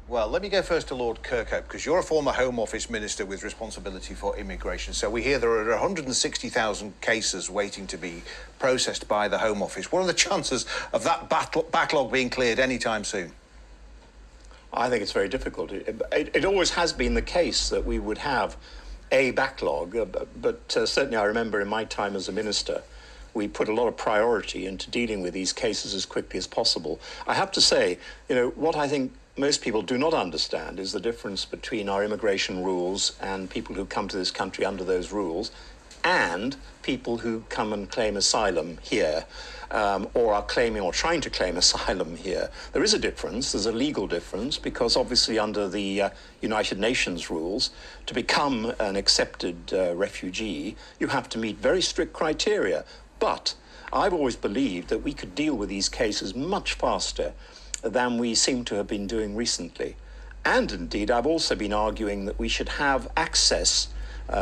Well, let me go first to Lord Kirkhope, because you're a former Home Office Minister with responsibility for immigration. So we hear there are 160,000 cases waiting to be processed by the Home Office. What are the chances of that backlog being cleared any time soon? I think it's very difficult. It always has been the case that we would have a backlog, but certainly I remember in my time as a minister, we put a lot of priority into dealing with these cases as quickly as possible. I have to say, what I think most people do not understand is the difference between our immigration rules and people who come to this country under those rules and people who come and claim asylum here or are claiming or trying to claim asylum here. There is a difference. There's a legal difference because obviously under the United Nations rules, to become an accepted refugee, you have to meet very strict criteria. But I've always believed that we could deal with these cases much faster than we seem to have been doing recently. And indeed, I've also been arguing that we should have access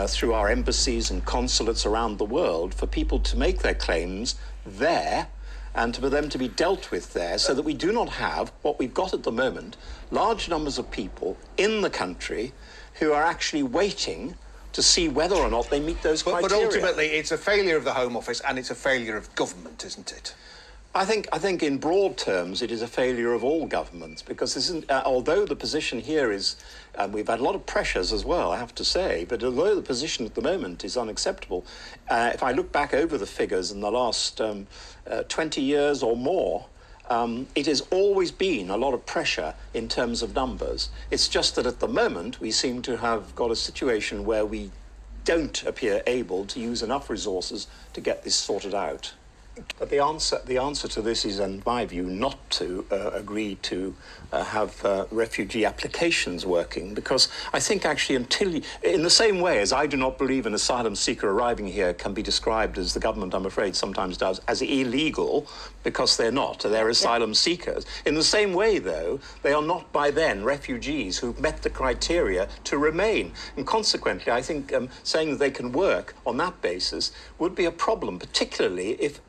through our embassies and consulates around the world for people to make their claims there and for them to be dealt with there, so that we do not have what we've got at the moment, large numbers of people in the country who are actually waiting to see whether or not they meet those criteria. But ultimately, it's a failure of the Home Office and it's a failure of government, isn't it? I think in broad terms it is a failure of all governments, because although the position here is, we've had a lot of pressures as well, I have to say, but although the position at the moment is unacceptable, if I look back over the figures in the last 20 years or more, it has always been a lot of pressure in terms of numbers. It's just that at the moment we seem to have got a situation where we don't appear able to use enough resources to get this sorted out. But the answer to this is, in my view, not to agree to have refugee applications working, because I think actually in the same way as I do not believe an asylum seeker arriving here can be described, as the government, I'm afraid, sometimes does, as illegal, because they're not. They're asylum seekers. In the same way, though, they are not by then refugees who've met the criteria to remain. And consequently, I think saying that they can work on that basis would be a problem, particularly if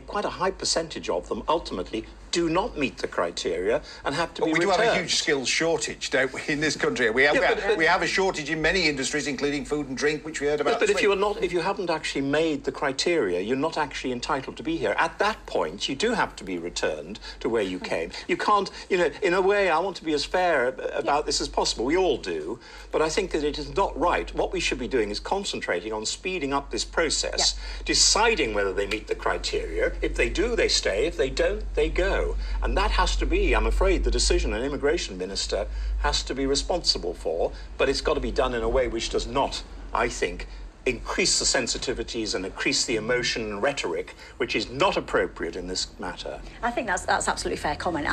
quite a high percentage of them ultimately do not meet the criteria and have to be returned. We do have a huge skills shortage, don't we, in this country? We have a shortage in many industries, including food and drink, which we heard about. But if you haven't actually made the criteria, you're not actually entitled to be here. At that point, you do have to be returned to where you came. You can't, in a way, I want to be as fair about this as possible. We all do. But I think that it is not right. What we should be doing is concentrating on speeding up this process, deciding whether they meet the criteria. If they do, they stay. If they don't, they go. And that has to be, I'm afraid, the decision an immigration minister has to be responsible for, but it's got to be done in a way which does not, I think, increase the sensitivities and increase the emotion and rhetoric, which is not appropriate in this matter. I think that's absolutely fair comment.